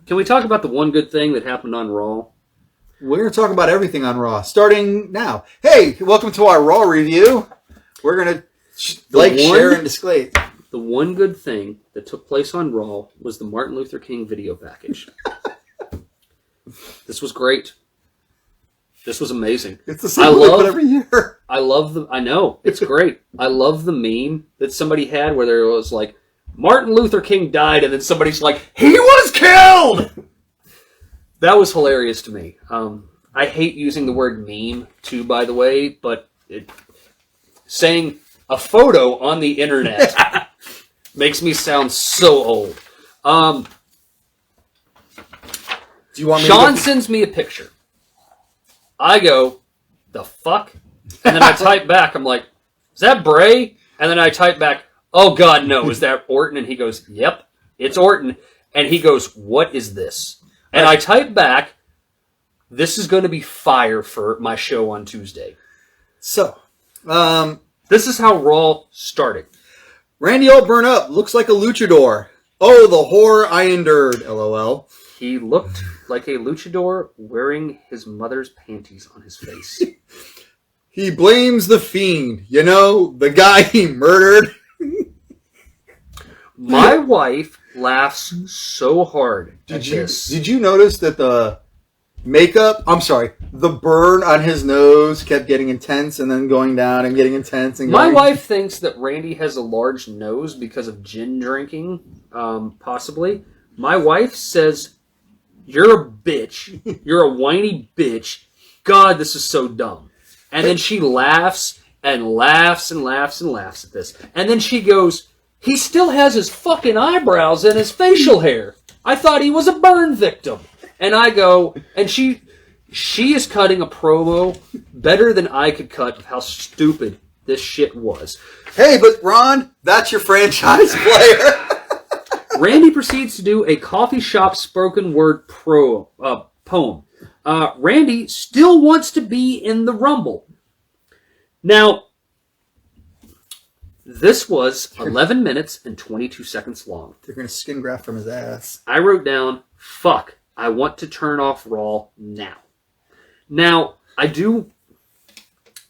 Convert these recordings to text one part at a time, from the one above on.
Can we talk about the one good thing that happened on Raw? We're going to talk about everything on Raw, starting now. Hey, welcome to our Raw review. We're going to share, and display. The one good thing that took place on Raw was the Martin Luther King video package. This was great. This was amazing. It's the same we put every year. I know. It's great. I love the meme that somebody had where there was like, Martin Luther King died, and then somebody's like, he was killed! That was hilarious to me. I hate using the word meme, too, by the way, but saying a photo on the internet makes me sound so old. Do you want me Sean sends me a picture. I go, the fuck? And then I type back, I'm like, is that Bray? And then I type back, oh God, no, is that Orton? And he goes, yep, it's Orton. And he goes, what is this? And I type back, this is going to be fire for my show on Tuesday. So, this is how Raw started. Randy all burnt up, looks like a luchador. Oh, the horror I endured, LOL. He looked like a luchador wearing his mother's panties on his face. He blames the Fiend, the guy he murdered. My wife laughs so hard at this. Did you notice that the burn on his nose kept getting intense and then going down and getting intense and going. My wife thinks that Randy has a large nose because of gin drinking, possibly. My wife says, you're a bitch. You're a whiny bitch. God, this is so dumb. And then she laughs and laughs and laughs and laughs at this. And then she goes, he still has his fucking eyebrows and his facial hair. I thought he was a burn victim. And I go, and she is cutting a promo better than I could cut of how stupid this shit was. Hey, but Ron, that's your franchise player. Randy proceeds to do a coffee shop spoken word poem. Randy still wants to be in the Rumble. Now, this was 11 minutes and 22 seconds long. They're going to skin graft from his ass. I wrote down, fuck, I want to turn off Raw now. Now, I do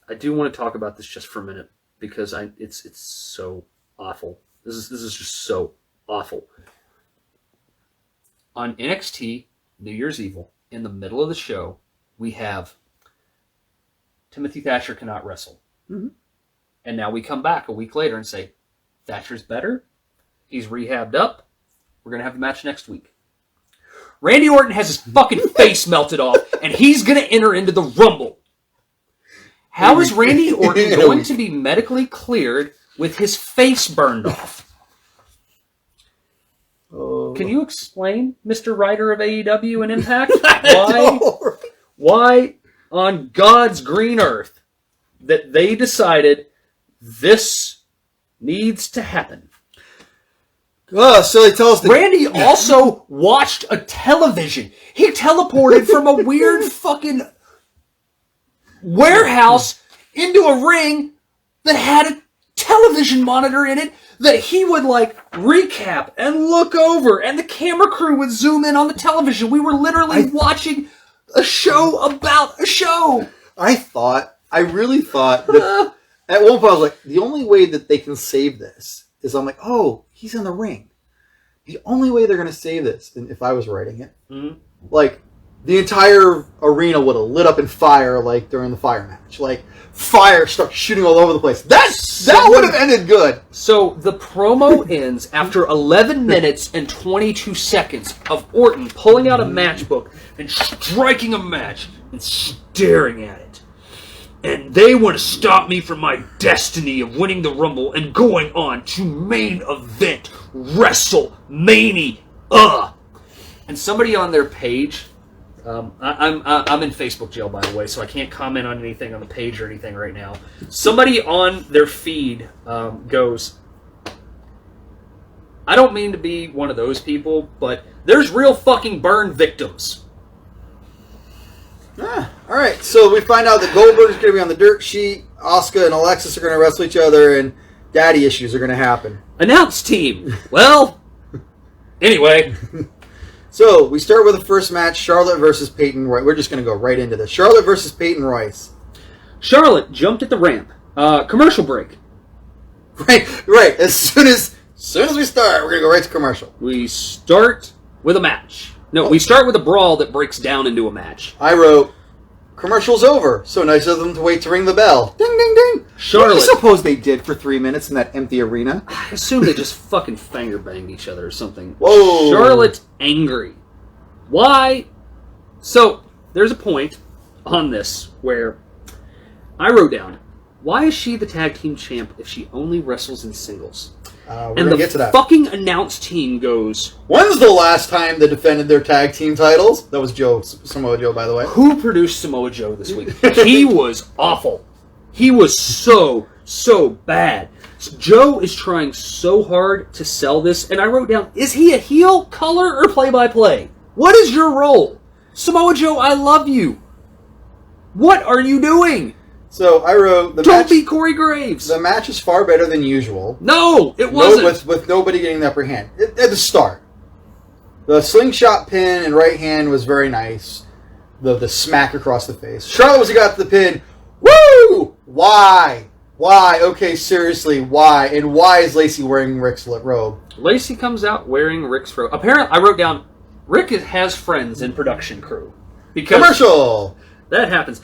want to talk about this just for a minute because it's so awful. This is just so awful. On NXT New Year's Evil, in the middle of the show, we have Timothy Thatcher cannot wrestle. Mm-hmm. And now we come back a week later and say, Thatcher's better. He's rehabbed up. We're going to have a match next week. Randy Orton has his fucking face melted off, and he's going to enter into the Rumble. How is Randy Orton going to be medically cleared with his face burned off? Oh. Can you explain, Mr. Writer of AEW and Impact, why on God's green earth that they decided this needs to happen? So they tell us that Randy also watched a television. He teleported from a weird fucking warehouse into a ring that had a television monitor in it that he would recap and look over, and the camera crew would zoom in on the television. We were literally watching a show about a show. I really thought that at one point I was like, the only way that they can save this is I'm like, oh, he's in the ring. The only way they're going to save this, and if I was writing it, the entire arena would have lit up in fire during the fire match. Fire starts shooting all over the place. That would have ended good. So the promo ends after 11 minutes and 22 seconds of Orton pulling out a matchbook and striking a match and staring at it. And they want to stop me from my destiny of winning the Rumble and going on to main event WrestleMania. And somebody on their page, I'm in Facebook jail, by the way, so I can't comment on anything on the page or anything right now. Somebody on their feed goes, I don't mean to be one of those people, but there's real fucking burn victims. Alright, so we find out that Goldberg's going to be on the dirt sheet, Asuka and Alexis are going to wrestle each other, and daddy issues are going to happen. Announce team. Well, anyway. So, we start with the first match, Charlotte versus Peyton Royce. We're just going to go right into this. Charlotte versus Peyton Royce. Charlotte jumped at the ramp. Commercial break. Right. As soon as we start, we're going to go right to commercial. We start with a match. No, we start with a brawl that breaks down into a match. I wrote, commercial's over. So nice of them to wait to ring the bell. Ding, ding, ding. Charlotte. What do you suppose they did for 3 minutes in that empty arena? I assume they just fucking finger banged each other or something. Whoa. Charlotte's angry. Why? So, there's a point on this where I wrote down, why is she the tag team champ if she only wrestles in singles? We're And going to get to the that. fucking announce team goes, When's the last time they defended their tag team titles? That was Samoa Joe, by the way. who produced Samoa Joe this week? He was awful. He was so bad. Joe is trying so hard to sell this, and I wrote down, is he a heel, color, or play-by-play? What is your role? Samoa Joe, I love you. What are you doing? So I wrote Don't be Corey Graves. The match is far better than usual. No, it wasn't. With nobody getting the upper hand at the start. The slingshot pin and right hand was very nice. The smack across the face. Charlotte was the guy got the pin. Woo! Why? Okay, seriously, why? And why is Lacey wearing Rick's robe? Lacey comes out wearing Rick's robe. Apparently, I wrote down, Rick has friends in production crew. Because Commercial! that happens.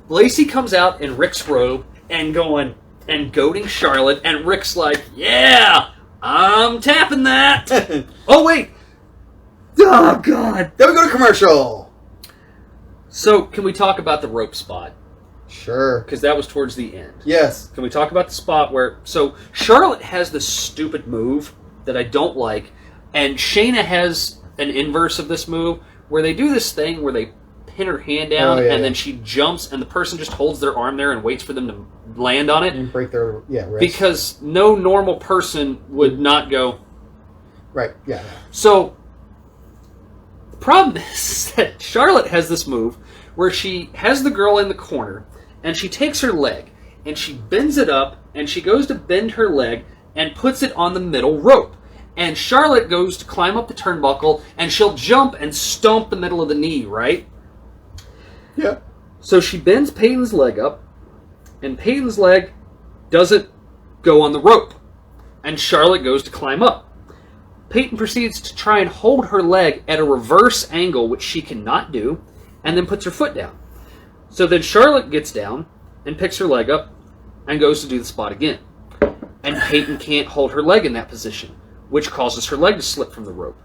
Lacey comes out in Rick's robe and goading Charlotte, and Rick's like, yeah, I'm tapping that. Oh, wait. Oh, God. Then we go to commercial. So, can we talk about the rope spot? Sure. Because that was towards the end. Yes. Can we talk about the spot where... So, Charlotte has this stupid move that I don't like, and Shayna has an inverse of this move where they do this thing where they pin her hand down, then she jumps, and the person just holds their arm there and waits for them to land on it. And break their wrist. Because no normal person would not go... Right, yeah. So, the problem is that Charlotte has this move where she has the girl in the corner, and she takes her leg, and she bends it up, and she goes to bend her leg, and puts it on the middle rope. And Charlotte goes to climb up the turnbuckle, and she'll jump and stomp the middle of the knee, right? Yeah. So she bends Peyton's leg up, and Peyton's leg doesn't go on the rope. And Charlotte goes to climb up. Peyton proceeds to try and hold her leg at a reverse angle, which she cannot do, and then puts her foot down. So then Charlotte gets down and picks her leg up and goes to do the spot again. And Peyton can't hold her leg in that position, which causes her leg to slip from the rope.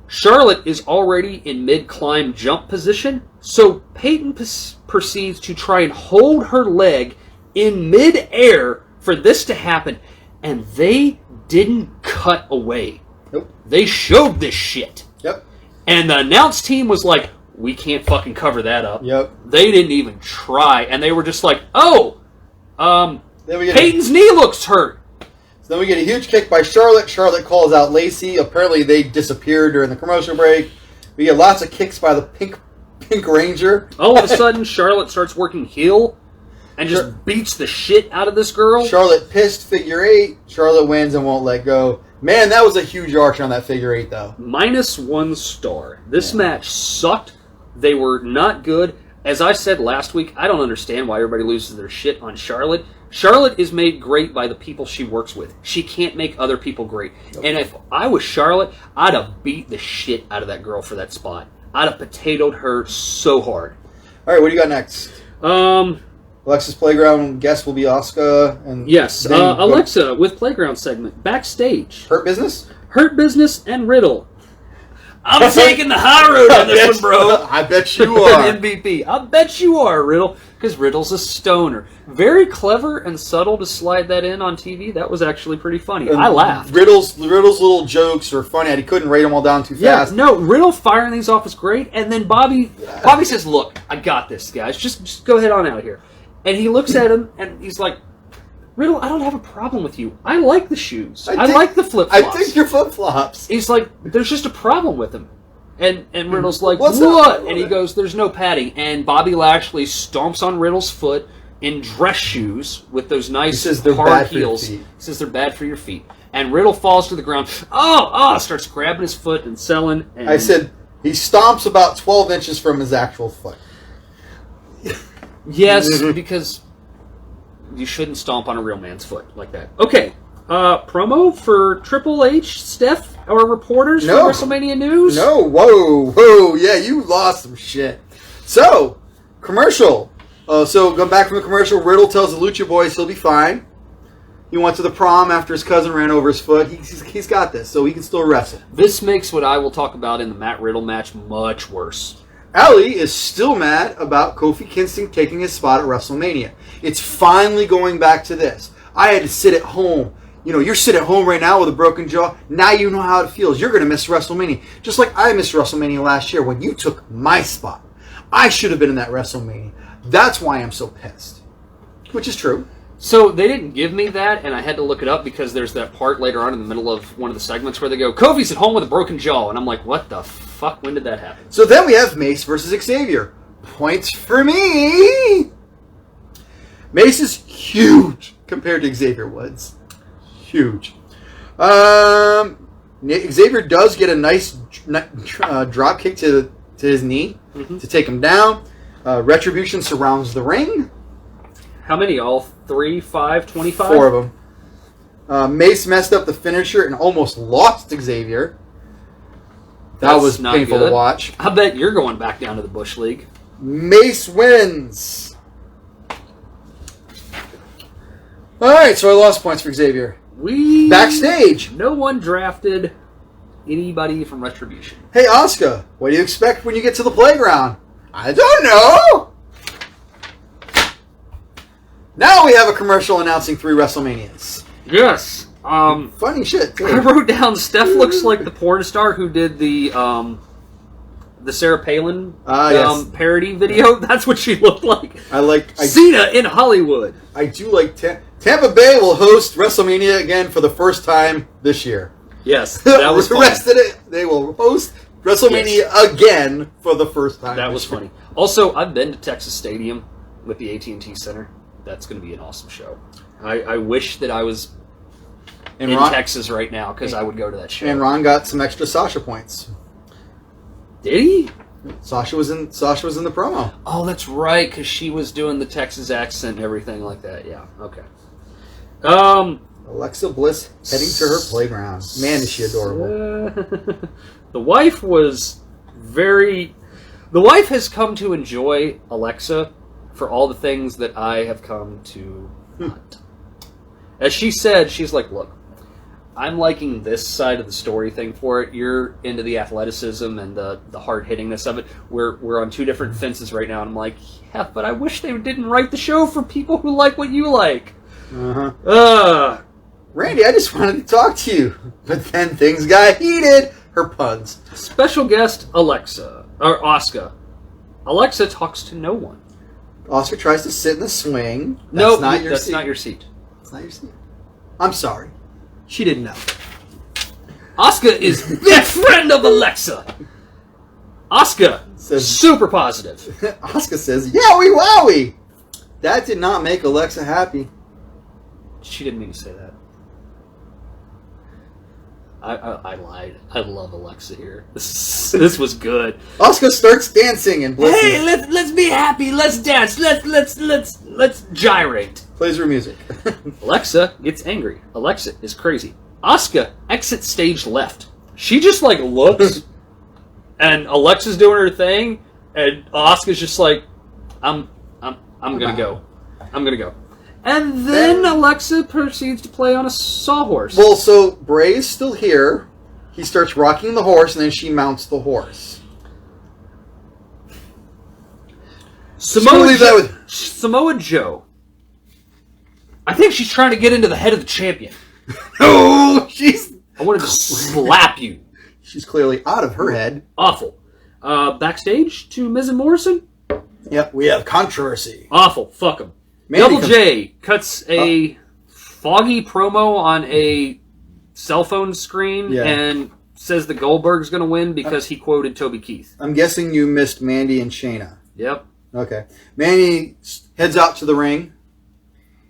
Charlotte is already in mid-climb jump position, so Peyton proceeds to try and hold her leg in mid-air for this to happen, and they didn't cut away. Nope. They showed this shit. Yep. And the announce team was like, we can't fucking cover that up. Yep. They didn't even try, and they were just like, Then we get Peyton's knee looks hurt. So then we get a huge kick by Charlotte. Charlotte calls out Lacey. Apparently they disappeared during the commercial break. We get lots of kicks by the Pink Ranger. All of a sudden, Charlotte starts working heel and just beats the shit out of this girl. Charlotte pissed, figure eight. Charlotte wins and won't let go. Man, that was a huge arch on that figure eight, though. -1 star. This match sucked. They were not good. As I said last week, I don't understand why everybody loses their shit on Charlotte. Charlotte is made great by the people she works with. She can't make other people great. Nope. And if I was Charlotte, I'd have beat the shit out of that girl for that spot. I'd have potatoed her so hard. All right, what do you got next? Alexa's Playground guest will be Asuka. And yes, Alexa with Playground segment. Backstage. Hurt Business? Hurt Business and Riddle. I'm taking the high road on this one, bro. I bet you are. MVP. I bet you are, Riddle, because Riddle's a stoner. Very clever and subtle to slide that in on TV. That was actually pretty funny. I laughed. Riddle's little jokes are funny. He couldn't write them all down too fast. Yeah, no, Riddle firing these off is great. And then Bobby says, look, I got this, guys. Just go ahead on out of here. And he looks at him, and he's like, Riddle, I don't have a problem with you. I like the shoes. I like the flip-flops. I think your flip-flops. He's like, there's just a problem with them. And Riddle's like, What's what? Up? And he goes, there's no padding. And Bobby Lashley stomps on Riddle's foot in dress shoes with those nice hard heels. He says they're bad for your feet. And Riddle falls to the ground. Starts grabbing his foot and selling. And I said, He stomps about 12 inches from his actual foot. Yes, because you shouldn't stomp on a real man's foot like that. Okay, promo for Triple H, Steph, our reporters for WrestleMania News? No, whoa, yeah, you lost some shit. So, commercial. So, going back from the commercial, Riddle tells the Lucha Boys he'll be fine. He went to the prom after his cousin ran over his foot. He's got this, so he can still wrestle. This makes what I will talk about in the Matt Riddle match much worse. Ali is still mad about Kofi Kingston taking his spot at WrestleMania. It's finally going back to this. I had to sit at home. You know, you're sitting at home right now with a broken jaw. Now you know how it feels. You're going to miss WrestleMania. Just like I missed WrestleMania last year when you took my spot. I should have been in that WrestleMania. That's why I'm so pissed. Which is true. So they didn't give me that, and I had to look it up because there's that part later on in the middle of one of the segments where they go, Kofi's at home with a broken jaw. And I'm like, what the fuck? When did that happen? So then we have Mace versus Xavier. Points for me. Mace is huge compared to Xavier Woods. Huge. Xavier does get a nice drop kick to his knee to take him down. Retribution surrounds the ring. How many? All 3, 5, 25? 4 of them. Mace messed up the finisher and almost lost Xavier. That was painful to watch. I bet you're going back down to the Bush League. Mace wins. Alright, so I lost points for Xavier. Backstage. No one drafted anybody from Retribution. Hey, Asuka, what do you expect when you get to the playground? I don't know. Now we have a commercial announcing 3 WrestleManias. Yes. Funny shit, too. I wrote down Steph looks like the porn star who did the Sarah Palin yes. parody video. That's what she looked like. Cena in Hollywood. I do like Tampa Bay will host WrestleMania again for the first time this year. Yes, that was the rest of it, they will host WrestleMania again for the first time. That was funny. Also, I've been to Texas Stadium with the AT&T Center. That's going to be an awesome show. I wish that I was in Texas right now because I would go to that show. And Ron got some extra Sasha points. Did he? Sasha was in the promo. Oh, that's right, because she was doing the Texas accent and everything like that. Yeah, okay. Alexa Bliss heading to her playground. Man, is she adorable. The wife was very... The wife has come to enjoy Alexa for all the things that I have come to not. As she said, she's like, look, I'm liking this side of the story thing for it. You're into the athleticism and the hard-hittingness of it. We're on 2 different fences right now. And I'm like, yeah, but I wish they didn't write the show for people who like what you like. Randy, I just wanted to talk to you. But then things got heated. Her puns. Special guest, Alexa. Or Asuka. Alexa talks to no one. Asuka tries to sit in the swing. That's not your seat. It's not your seat. I'm sorry. She didn't know. Asuka is big friend of Alexa. Asuka says super positive. Asuka says, "Yowie wowie." That did not make Alexa happy. She didn't mean to say that. I lied. I love Alexa here. This was good. Asuka starts dancing and Bliss. Hey, let's be happy. Let's dance. Let's gyrate. Plays her music. Alexa gets angry. Alexa is crazy. Asuka exits stage left. She just like looks, and Alexa's doing her thing, and Asuka's just like, I'm gonna go. I'm gonna go. And then Alexa proceeds to play on a sawhorse. Well, so Bray is still here. He starts rocking the horse, and then she mounts the horse. Samoa Joe. I think she's trying to get into the head of the champion. No, I wanted to slap you. She's clearly out of her head. Awful. Backstage to Miz and Morrison. Yep, we have controversy. Awful. Fuck them. Double J cuts a foggy promo on a cell phone screen and says the Goldberg's going to win because he quoted Toby Keith. I'm guessing you missed Mandy and Shayna. Yep. Okay. Mandy heads out to the ring.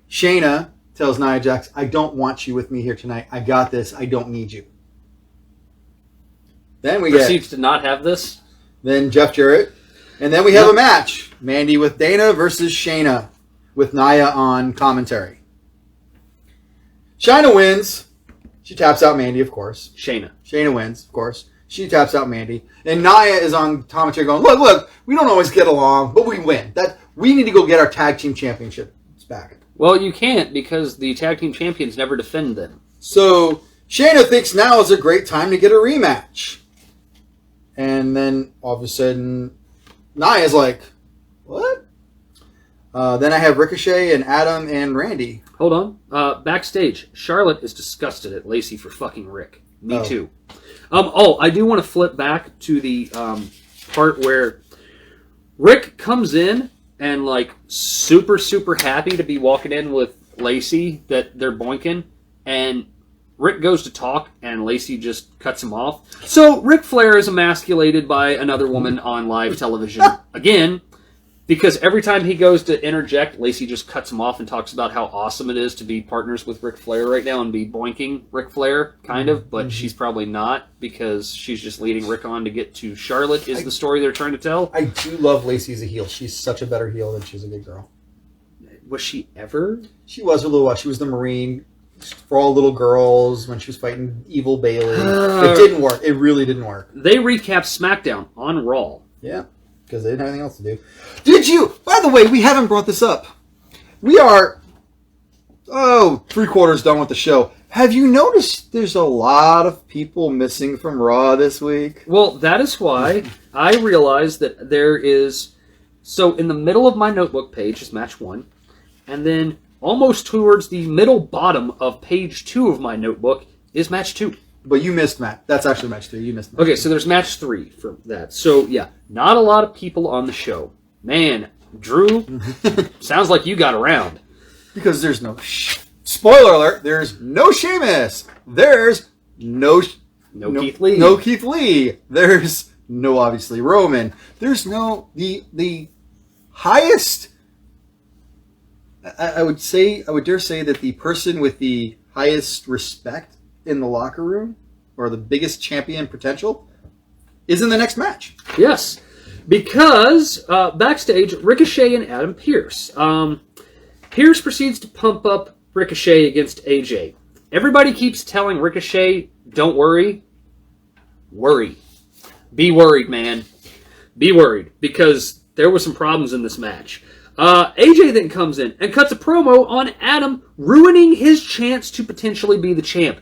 Shayna tells Nia Jax, I don't want you with me here tonight. I got this. I don't need you. Then we proceeds to not have this. then Jeff Jarrett. And then we have a match. Mandy with Dana versus Shayna with Nia on commentary. Shayna wins. She taps out Mandy, of course. Shayna wins, of course. She taps out Mandy. And Nia is on commentary going, look, we don't always get along, but we win. We need to go get our tag team championships back. Well, you can't because the tag team champions never defend them. So Shayna thinks now is a great time to get a rematch. And then all of a sudden, Nia's like, what? Then I have Ricochet and Adam and Randy. Hold on. Backstage, Charlotte is disgusted at Lacey for fucking Rick. Me too. I do want to flip back to the part where Rick comes in and like super, super happy to be walking in with Lacey that they're boinking, and Rick goes to talk and Lacey just cuts him off. So Ric Flair is emasculated by another woman on live television again, because every time he goes to interject, Lacey just cuts him off and talks about how awesome it is to be partners with Ric Flair right now and be boinking Ric Flair, kind of, but she's probably not because she's just leading Rick on to get to Charlotte is the story they're trying to tell. I do love Lacey as a heel. She's such a better heel than she's a good girl. Was she ever? She was a little while. She was the Marine for all little girls when she was fighting Evil Bailey. It didn't work. It really didn't work. They recapped SmackDown on Raw. Yeah, because they didn't have anything else to do. Did you? By the way, we haven't brought this up. We are, 3/4 done with the show. Have you noticed there's a lot of people missing from Raw this week? Well, that is why I realized that there is... So in the middle of my notebook page is match 1, and then almost towards the middle bottom of page 2 of my notebook is match 2. But you missed match. That's actually match 3. You missed match. Okay, so there's match 3 for that. So, yeah, not a lot of people on the show. Man, Drew, sounds like you got around. Because there's no... Spoiler alert, there's no Sheamus. There's no Keith Lee. No Keith Lee. There's no, obviously, Roman. There's no... The highest... I would dare say that the person with the highest respect in the locker room, or the biggest champion potential, is in the next match. Yes, because backstage, Ricochet and Adam Pearce. Pearce proceeds to pump up Ricochet against AJ. Everybody keeps telling Ricochet, don't worry. Worry. Be worried, man. Be worried, because there were some problems in this match. AJ then comes in and cuts a promo on Adam, ruining his chance to potentially be the champ.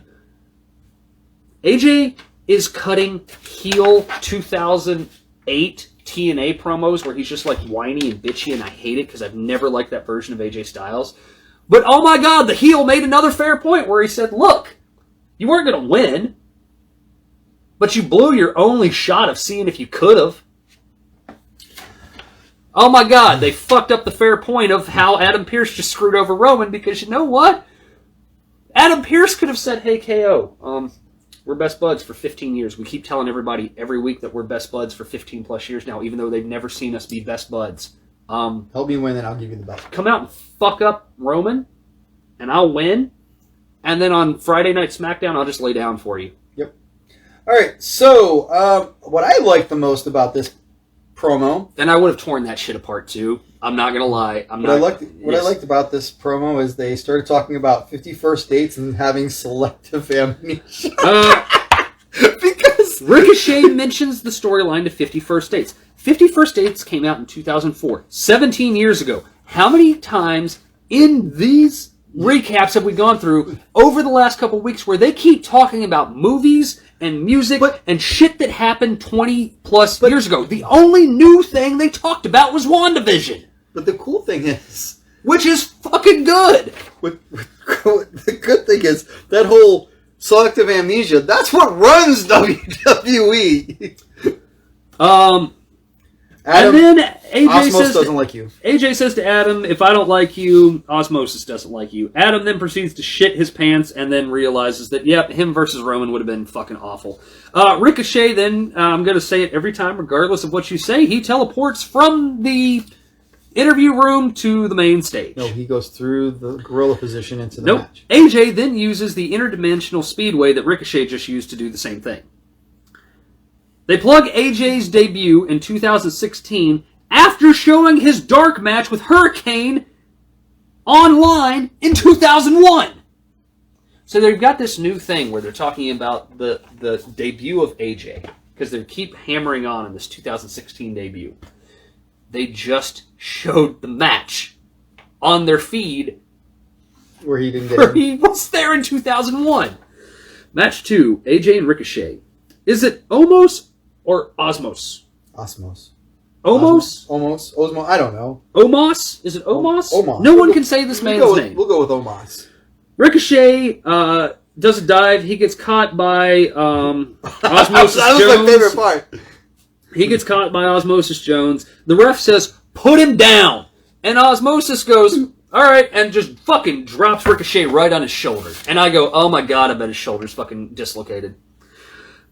AJ is cutting heel 2008 TNA promos where he's just like whiny and bitchy, and I hate it because I've never liked that version of AJ Styles. But oh my god, the heel made another fair point where he said, look, you weren't going to win, but you blew your only shot of seeing if you could have. Oh my god, they fucked up the fair point of how Adam Pearce just screwed over Roman, because you know what? Adam Pearce could have said, hey KO, we're best buds for 15 years. We keep telling everybody every week that we're best buds for 15 plus years now, even though they've never seen us be best buds. Help me win, and I'll give you the belt. Come out and fuck up Roman, and I'll win. And then on Friday Night SmackDown, I'll just lay down for you. Yep. All right, so what I like the most about this promo... And I would have torn that shit apart, too. I'm not going to lie. What I liked about this promo is they started talking about 51st dates and having selective amnesia. Because Ricochet mentions the storyline to 51st Dates. 51st Dates came out in 2004, 17 years ago. How many times in these recaps have we gone through over the last couple of weeks where they keep talking about movies and music and shit that happened 20 plus years ago? The only new thing they talked about was WandaVision. But the cool thing is... Which is fucking good. The good thing is that whole selective amnesia, that's what runs WWE. Adam, and then Osmos doesn't like you. AJ says to Adam, if I don't like you, Osmosis doesn't like you. Adam then proceeds to shit his pants and then realizes that, yep, him versus Roman would have been fucking awful. Ricochet then, I'm going to say it every time, regardless of what you say, he teleports from the interview room to the main stage. No, he goes through the gorilla position into the match. AJ then uses the interdimensional speedway that Ricochet just used to do the same thing. They plug AJ's debut in 2016 after showing his dark match with Hurricane online in 2001. So they've got this new thing where they're talking about the debut of AJ, because they keep hammering on this 2016 debut. They just showed the match on their feed where he didn't get where he was there in 2001. Match 2, AJ and Ricochet. Is it Omos or Osmos? Osmos. Omos? Osmo. I don't know. Omos? Is it Omos? Omos. No one can say this man's name. We'll go with Omos. Ricochet does a dive. He gets caught by Osmosis That was Jones. my favorite part. He gets caught by Osmosis Jones. The ref says, put him down. And Osmosis goes, all right, and just fucking drops Ricochet right on his shoulder. And I go, oh my god, I bet his shoulder's fucking dislocated.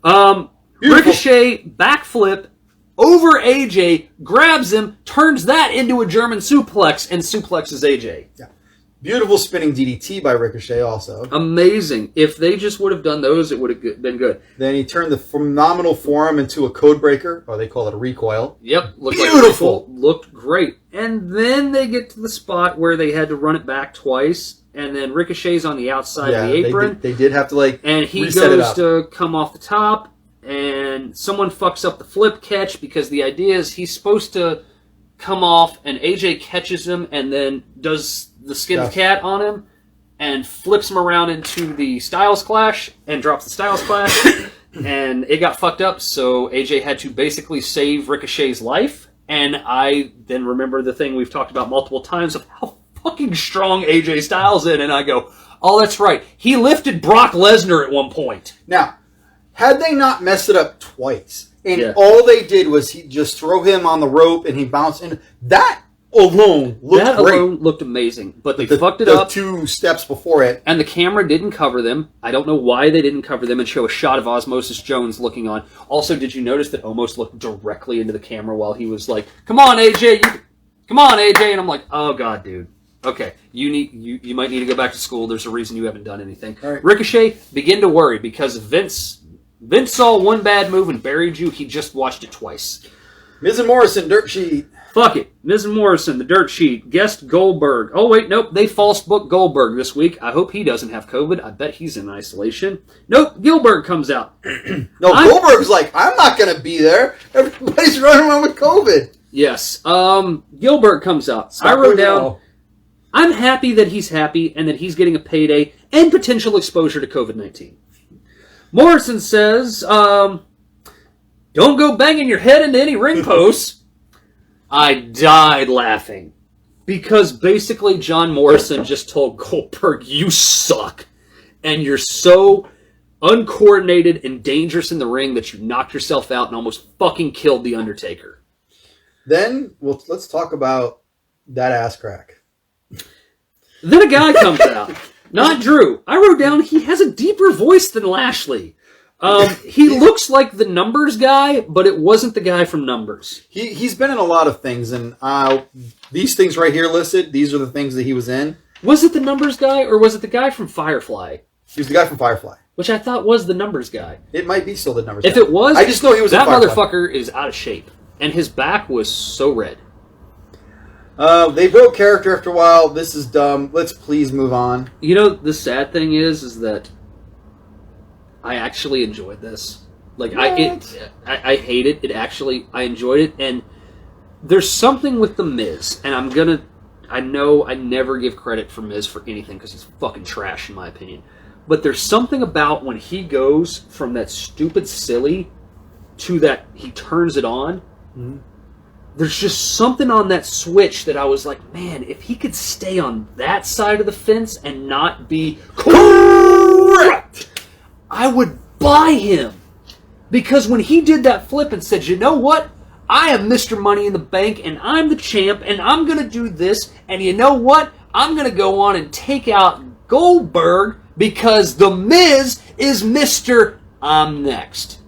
Ricochet backflip over AJ, grabs him, turns that into a German suplex, and suplexes AJ. Yeah. Beautiful spinning DDT by Ricochet also. Amazing. If they just would have done those, it would have been good. Then he turned the phenomenal forearm into a code breaker, or they call it a recoil. Yep. Looked Beautiful. Looked great. And then they get to the spot where they had to run it back twice, and then Ricochet's on the outside of the apron. They did have to, and he reset goes to come off the top, and someone fucks up the flip catch, because the idea is he's supposed to come off, and AJ catches him, and then does the skin cat on him, and flips him around into the Styles Clash, and drops the Styles Clash, and it got fucked up, so AJ had to basically save Ricochet's life, and I then remember the thing we've talked about multiple times of how fucking strong AJ Styles is, and I go, oh, that's right, he lifted Brock Lesnar at one point. Now, had they not messed it up twice, and all they did was he just throw him on the rope and he bounced in, that alone looked great. Alone looked amazing, but they fucked it up. The 2 steps before it. And the camera didn't cover them. I don't know why they didn't cover them and show a shot of Osmosis Jones looking on. Also, did you notice that Omos looked directly into the camera while he was like, come on, AJ, come on, AJ, and I'm like, oh god, dude. Okay, you might need to go back to school. There's a reason you haven't done anything. Right. Ricochet, begin to worry, because Vince saw one bad move and buried you. He just watched it twice. Miz and Morrison, dirt sheet. Fuck it. Miz and Morrison, the dirt sheet. Guest Goldberg. Oh, wait, nope. They false booked Goldberg this week. I hope he doesn't have COVID. I bet he's in isolation. Nope. Gilbert comes out. Goldberg's like, I'm not going to be there. Everybody's running around with COVID. Yes. Gilbert comes out. I wrote down, I'm happy that he's happy and that he's getting a payday and potential exposure to COVID-19. Morrison says, don't go banging your head into any ring posts. I died laughing. Because basically John Morrison just told Goldberg, you suck. And you're so uncoordinated and dangerous in the ring that you knocked yourself out and almost fucking killed The Undertaker. Then, let's talk about that ass crack. Then a guy comes out. Not Drew. I wrote down he has a deeper voice than Lashley. He looks like the Numbers guy, but it wasn't the guy from Numbers. He's been in a lot of things, and these things right here listed, these are the things that he was in. Was it the Numbers guy, or was it the guy from Firefly? He was the guy from Firefly. Which I thought was the Numbers guy. It might be still the Numbers guy. If it was, I just know he was that in Firefly. motherfucker is out of shape. And his back was so red. They broke character after a while. This is dumb. Let's please move on. You know, the sad thing is that I actually enjoyed this. Like, I hate it. I enjoyed it. And there's something with The Miz. And I know I never give credit for Miz for anything because he's fucking trash in my opinion. But there's something about when he goes from that stupid silly to that he turns it on. Mm-hmm. There's just something on that switch that I was like, man, if he could stay on that side of the fence and not be correct, I would buy him. Because when he did that flip and said, you know what? I am Mr. Money in the Bank and I'm the champ and I'm going to do this. And you know what? I'm going to go on and take out Goldberg because The Miz is Mr. I'm next.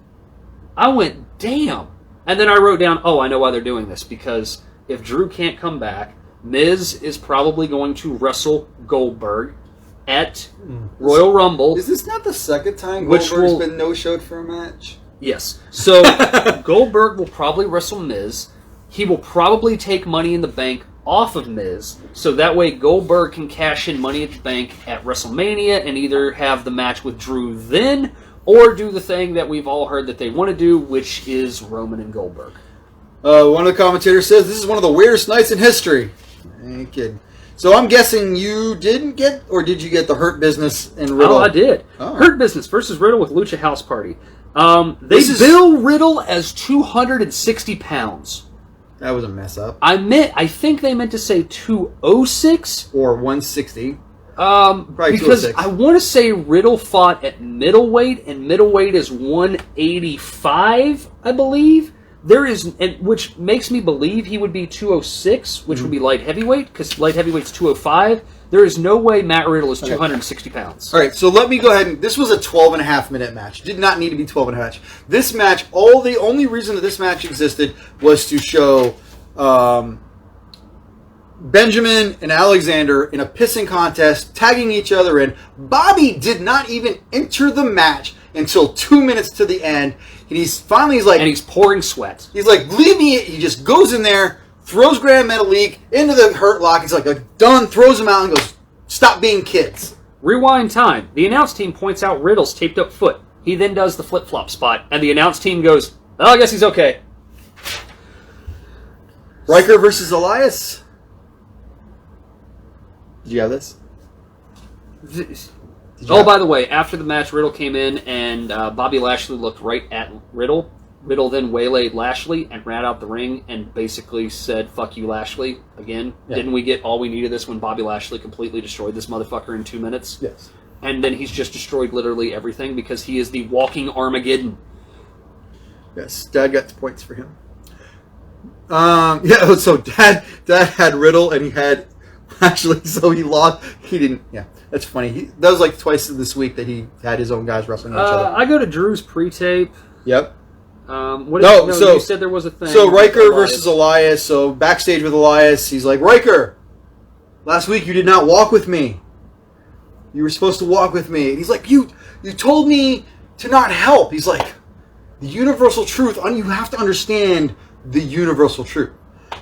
I went, damn. And then I wrote down, oh, I know why they're doing this. Because if Drew can't come back, Miz is probably going to wrestle Goldberg at Royal Rumble. Is this not the second time Goldberg's been no-showed for a match? Yes. So Goldberg will probably wrestle Miz. He will probably take Money in the Bank off of Miz, so that way Goldberg can cash in Money at the Bank at WrestleMania and either have the match with Drew then, or do the thing that we've all heard that they want to do, which is Roman and Goldberg. One of the commentators says this is one of the weirdest nights in history. Ain't kidding. So I'm guessing you didn't get, or did you get the Hurt Business and Riddle? Oh, I did. Oh. Hurt Business versus Riddle with Lucha House Party. They bill Riddle as 260 pounds. That was a mess up. I think they meant to say 206 or 160. Probably because I want to say Riddle fought at middleweight, and middleweight is 185, I believe. There is, which makes me believe he would be 206, which would be light heavyweight, because light heavyweight's 205. There is no way Matt Riddle is 260 pounds. All right, so let me go ahead and... This was a 12-and-a-half-minute match. Did not need to be 12-and-a-half match. This match, the only reason that this match existed was to show Benjamin and Alexander in a pissing contest, tagging each other in. Bobby did not even enter the match until 2 minutes to the end. And he's like... And he's pouring sweat. He's like, leave me... He just goes in there, throws Grand Metalik into the Hurt Lock. He's like, done, throws him out and goes, stop being kids. Rewind time. The announce team points out Riddle's taped up foot. He then does the flip-flop spot, and the announce team goes, oh, I guess he's okay. Riker versus Elias. Did you have this? By the way, after the match, Riddle came in, and Bobby Lashley looked right at Riddle. Riddle then waylaid Lashley and ran out the ring and basically said, fuck you, Lashley, again. Yeah. Didn't we get all we needed this when Bobby Lashley completely destroyed this motherfucker in 2 minutes? Yes. And then he's just destroyed literally everything because he is the walking Armageddon. Yes, Dad got the points for him. So Dad had Riddle and he had Lashley, so he lost. He didn't, yeah. That's funny. That was like twice this week that he had his own guys wrestling each other. I go to Drew's pre-tape. Yep. You said there was a thing. So Riker versus Elias. So backstage with Elias, he's like, Riker, last week you did not walk with me. You were supposed to walk with me. And he's like, you told me to not help. He's like, the universal truth, you have to understand the universal truth.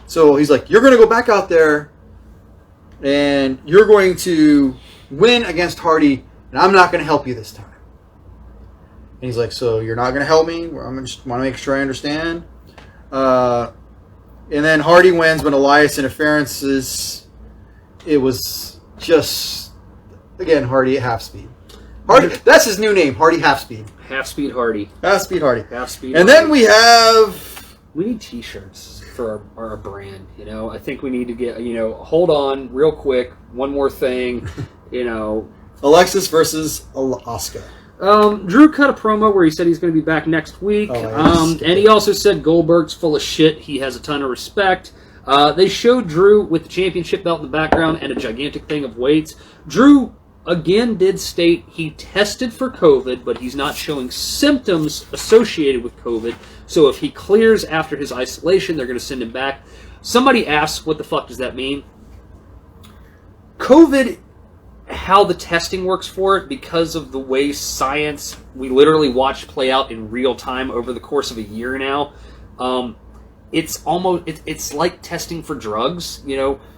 So he's like, you're going to go back out there and you're going to win against Hardy, and I'm not going to help you this time. And he's like, so you're not going to help me? I just want to make sure I understand. And then Hardy wins, but Elias interferences. It was just, again, Hardy at half speed. Hardy, that's his new name, Hardy Half Speed. Half Speed Hardy. Half Speed Hardy. Half Speed and Hardy. Then we have... We need t-shirts for our brand, I think we need to get, hold on real quick. One more thing, Alexis versus Asuka. Drew cut a promo where he said he's going to be back next week. And he also said Goldberg's full of shit. He has a ton of respect. They showed Drew with the championship belt in the background and a gigantic thing of weights. Drew, again, did state he tested for COVID, but he's not showing symptoms associated with COVID. So if he clears after his isolation, they're going to send him back. Somebody asks, what the fuck does that mean? COVID, how the testing works for it, because of the way science we literally watched play out in real time over the course of a year now, it's like testing for drugs.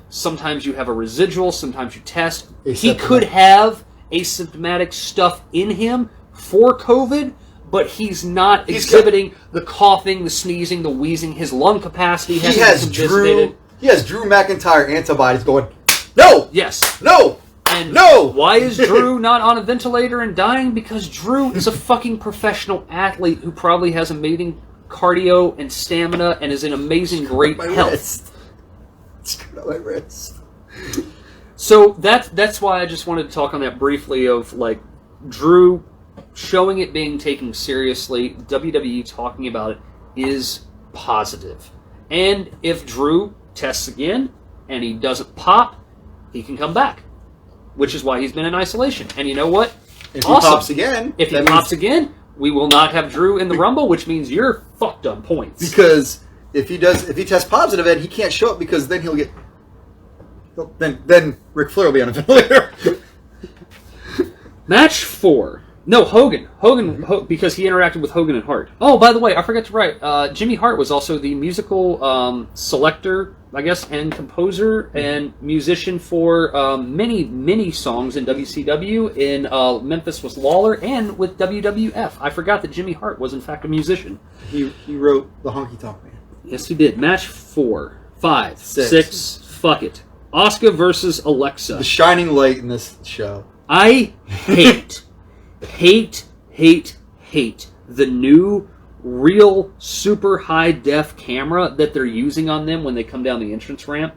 Sometimes you have a residual, sometimes you test. He could have asymptomatic stuff in him for COVID, but he's not exhibiting the coughing, the sneezing, the wheezing. His lung capacity hasn't been decimated. He has Drew McIntyre antibodies going, no! Yes. No! And no! Why is Drew not on a ventilator and dying? Because Drew is a fucking professional athlete who probably has amazing cardio and stamina and is in amazing great health. Screwed up my wrist. So that's why I just wanted to talk on that briefly of Drew showing it being taken seriously, WWE talking about it is positive. And if Drew tests again and he doesn't pop, he can come back. Which is why he's been in isolation. And you know what? If he pops again... If he pops again, we will not have Drew in the Rumble, which means you're fucked on points. Because if he tests positive, Ed, he can't show up because then he'll get... Then Ric Flair will be on a ventilator. Match 4. No, Hogan. Because he interacted with Hogan and Hart. Oh, by the way, I forgot to write. Jimmy Hart was also the musical selector, I guess, and composer and musician for many songs in WCW. In Memphis was Lawler, and with WWF. I forgot that Jimmy Hart was in fact a musician. He wrote the Honky Tonk Man. Yes, he did. Match 4, 5, 6. Fuck it. Asuka versus Alexa. The shining light in this show. I hate the new real super high def camera that they're using on them when they come down the entrance ramp.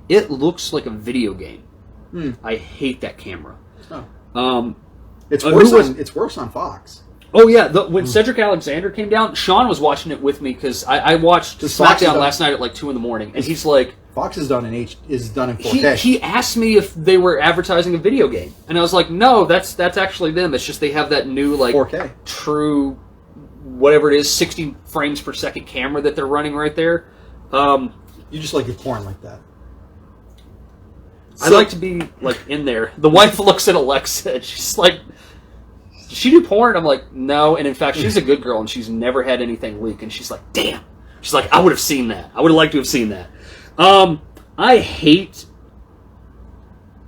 It looks like a video game. I hate that camera. Oh. It's worse on Fox. Oh yeah, when Cedric Alexander came down, Sean was watching it with me because I watched SmackDown last night at like 2 a.m, and he's like, Fox is done in 4K. He asked me if they were advertising a video game, and I was like, no, that's actually them. It's just they have that new like 4K true whatever it is 60 frames per second camera that they're running right there. You just like your porn like that. I like to be like in there. The wife looks at Alexa and she's like, does she do porn? I'm like, no. And in fact, she's a good girl and she's never had anything leak. And she's like, damn. She's like, I would have seen that. I would have liked to have seen that. I hate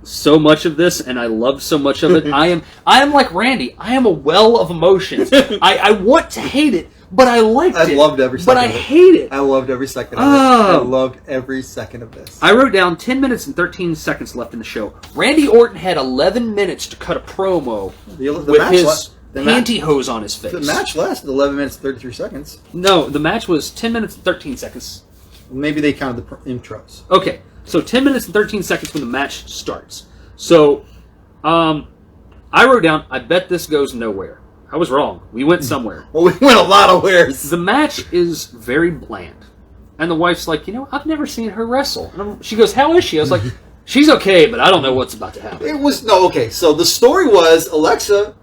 so much of this, and I love so much of it. I am like Randy. I am a well of emotions. I want to hate it, but I liked it. I loved every second. But I hate it. I loved every second of it. I loved every second of this. I wrote down 10 minutes and 13 seconds left in the show. Randy Orton had 11 minutes to cut a promo with his pantyhose on his face. The match lasted 11 minutes and 33 seconds. No, the match was 10 minutes and 13 seconds. Maybe they counted the intros. Okay, so 10 minutes and 13 seconds when the match starts. So, I wrote down, I bet this goes nowhere. I was wrong. We went somewhere. Well, we went a lot of wheres. The match is very bland. And the wife's like, I've never seen her wrestle. And she goes, how is she? I was like, she's okay, but I don't know what's about to happen. Okay, so the story was Alexa.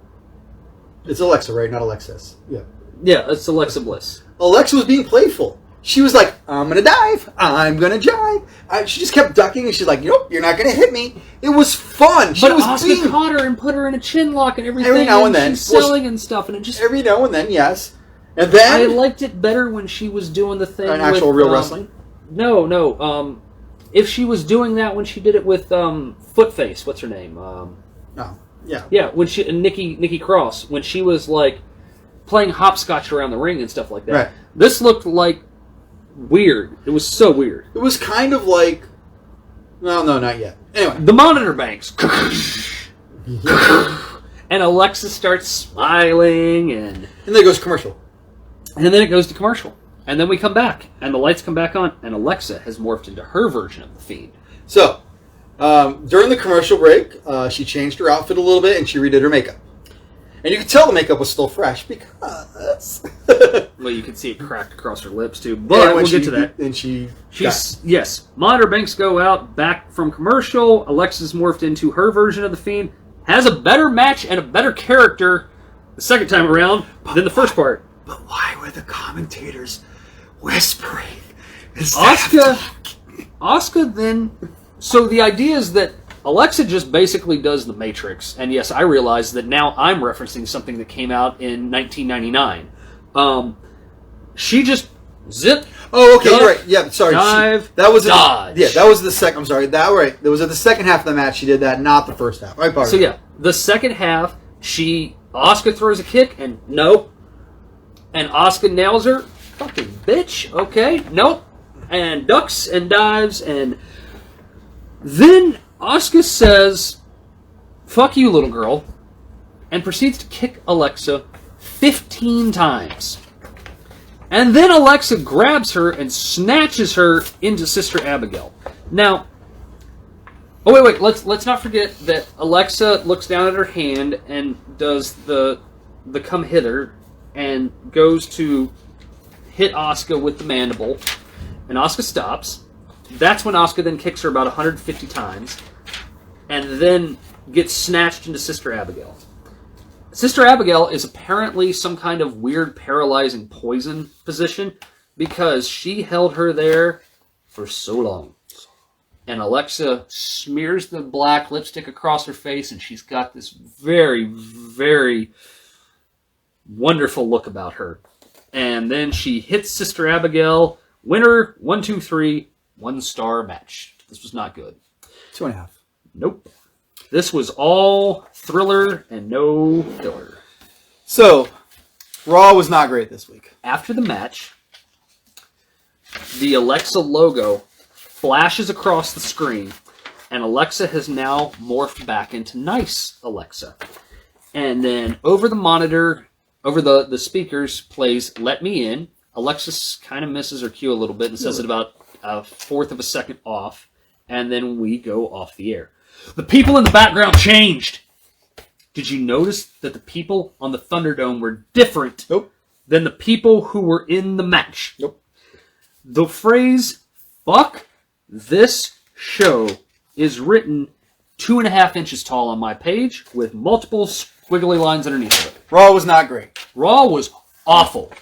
It's Alexa, right? Not Alexis. Yeah. Yeah, it's Alexa Bliss. Alexa was being playful. She was like, I'm going to dive. I'm going to jive. She just kept ducking, and she's like, nope, you're not going to hit me. It was fun. But Asuka caught her and put her in a chin lock and everything. Every now and then. She's selling and stuff. And it just... Every now and then, yes. And then... I liked it better when she was doing the thing actual real wrestling? No. If she was doing that when she did it with Footface, what's her name? Yeah. Yeah, when she... Nikki Cross. When she was, like, playing hopscotch around the ring and stuff like that. Right. This looked like... weird. It was so weird. It was kind of like... No, not yet. Anyway. The monitor banks. And Alexa starts smiling and then it goes commercial. And then it goes to commercial. And then we come back. And the lights come back on. And Alexa has morphed into her version of the Fiend. So, during the commercial break, she changed her outfit a little bit and she redid her makeup. And you could tell the makeup was still fresh because... Well, you could see it cracked across her lips, too. But we'll get to that. And yes. Monitor banks go out, back from commercial. Alexa's morphed into her version of the Fiend. Has a better match and a better character the second time around than the first part. But why were the commentators whispering? Asuka then... So the idea is that Alexa just basically does the Matrix, and yes, I realize that now I'm referencing something that came out in 1999. She just zip. Oh, okay, you're right. Yeah, sorry. Dive. That was dodge. That was the second. I'm sorry. That right. That was at the second half of the match. She did that, not the first half. Right. So yeah, the second half, Asuka throws a kick and no, and Asuka nails her. Fucking bitch. Okay, nope, and ducks and dives and then Asuka says, fuck you, little girl, and proceeds to kick Alexa 15 times. And then Alexa grabs her and snatches her into Sister Abigail. Now, wait, let's not forget that Alexa looks down at her hand and does the come hither and goes to hit Asuka with the mandible, and Asuka stops. That's when Asuka then kicks her about 150 times and then gets snatched into Sister Abigail. Sister Abigail is apparently some kind of weird paralyzing poison position because she held her there for so long. And Alexa smears the black lipstick across her face and she's got this very, very Wonderful look about her. And then she hits Sister Abigail. Winner, 1, 2, 3, 1-star match. This was not good. 2.5. Nope. This was all thriller and no filler. So, Raw was not great this week. After the match, the Alexa logo flashes across the screen, and Alexa has now morphed back into nice Alexa. And then over the monitor, over the speakers, plays Let Me In. Alexa kind of misses her cue a little bit and says it about a fourth of a second off, and then we go off the air. The people in the background changed. Did you notice that the people on the Thunderdome were different than the people who were in the match? Nope. The phrase, fuck this show, is written 2.5 inches tall on my page with multiple squiggly lines underneath of it. Raw was not great. Raw was awful.